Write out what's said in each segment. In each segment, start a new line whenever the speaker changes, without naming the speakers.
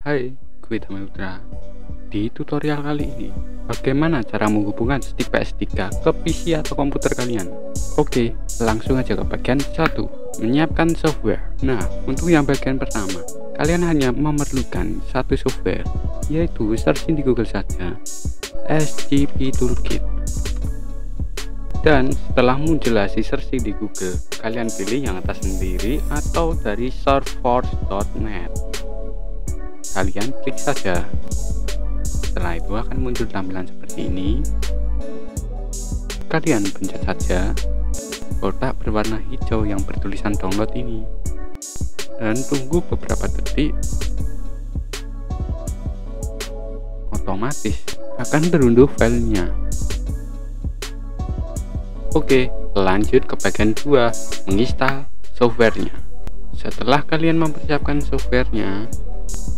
Hai, gue Tama Putra. Di tutorial kali ini, bagaimana cara menghubungkan stick PS3 ke PC atau komputer kalian? Oke, langsung aja ke bagian 1, menyiapkan software. Nah, untuk yang bagian pertama, kalian hanya memerlukan satu software, yaitu searching di Google saja, SCP Toolkit. Dan setelah muncul hasil searching di Google, kalian pilih yang atas sendiri atau dari sourceforge.net. Kalian klik saja. Setelah itu akan muncul tampilan seperti ini. Kalian pencet saja kotak berwarna hijau yang bertulisan download ini dan tunggu beberapa detik. Otomatis akan terunduh filenya. Oke, lanjut ke bagian 2, menginstal softwarenya. Setelah kalian mempersiapkan softwarenya,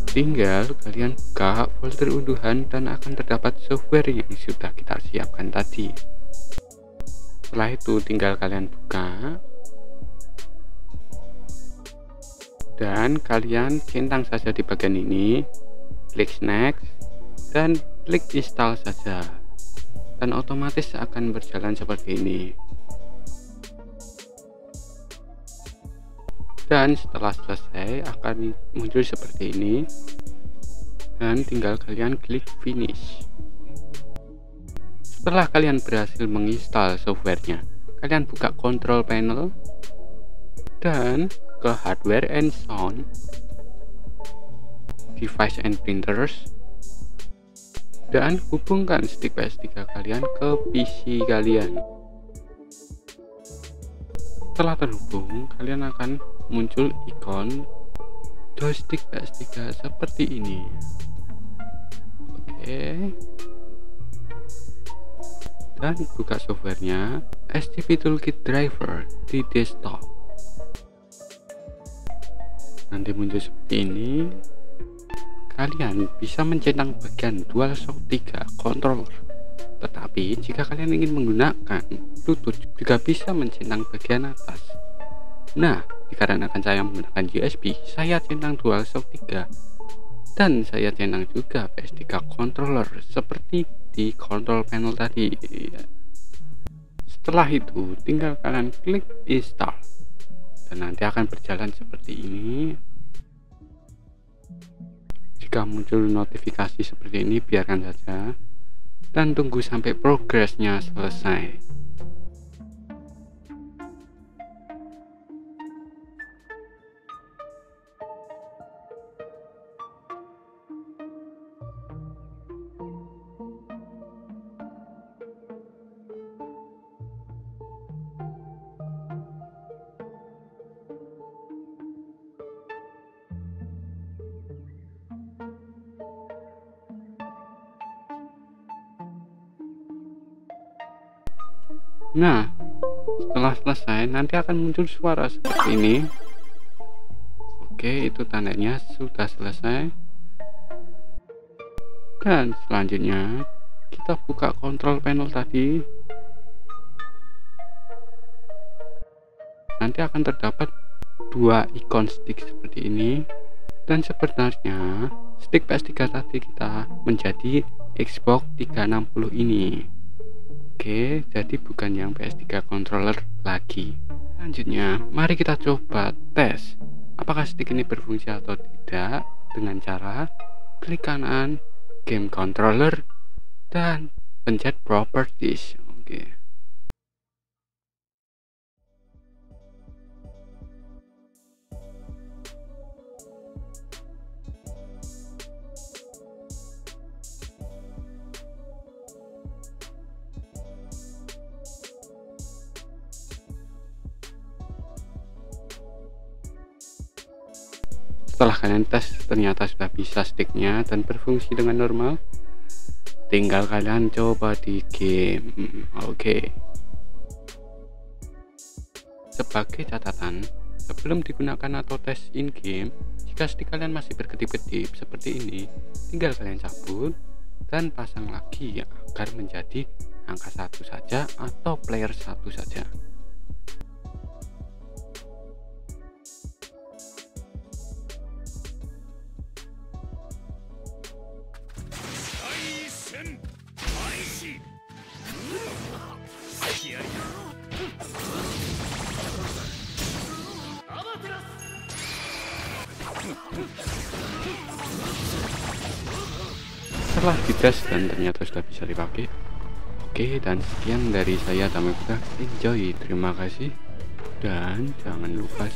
tinggal kalian buka folder unduhan dan akan terdapat software yang sudah kita siapkan tadi. Setelah itu tinggal kalian buka dan kalian centang saja di bagian ini, klik next dan klik install saja, dan otomatis akan berjalan seperti ini. Dan setelah selesai akan muncul seperti ini, dan tinggal kalian klik finish. Setelah kalian berhasil menginstal softwarenya, kalian buka control panel dan ke hardware and sound, device and printers, dan hubungkan stick PS3 kalian ke PC kalian. Setelah terhubung, kalian akan muncul ikon joystick PS3 seperti ini. Oke. Dan buka softwarenya, SCP Toolkit Driver di desktop. Nanti muncul seperti ini. Kalian bisa mencentang bagian DualShock 3 controller. Tetapi jika kalian ingin menggunakan Bluetooth, juga bisa mencentang bagian atas. Nah, dikarenakan saya menggunakan USB, saya centang DualShock 3 dan saya centang juga PS3 controller seperti di control panel tadi. Setelah itu tinggal kalian klik install dan nanti akan berjalan seperti ini. Jika muncul notifikasi seperti ini, biarkan saja dan tunggu sampai progresnya selesai. Nah, setelah selesai nanti akan muncul suara seperti ini. Oke, itu tandanya sudah selesai. Dan selanjutnya kita buka control panel tadi. Nanti akan terdapat dua ikon stick seperti ini. Dan sebenarnya stick PS3 tadi kita menjadi Xbox 360 ini. Oke, jadi bukan yang PS3 controller lagi. Selanjutnya, mari kita coba tes apakah stick ini berfungsi atau tidak dengan cara klik kanan, game controller, dan pencet properties. Oke. Setelah kalian tes ternyata sudah bisa sticknya dan berfungsi dengan normal, tinggal kalian coba di game. Oke. Sebagai catatan, sebelum digunakan atau tes in game, jika stick kalian masih berkedip-kedip seperti ini, tinggal kalian cabut dan pasang lagi agar menjadi angka 1 saja atau player 1 saja. Setelah dites dan ternyata sudah bisa dipakai. Oke, dan sekian dari saya, Tamekuta. Enjoy, terima kasih, dan jangan lupa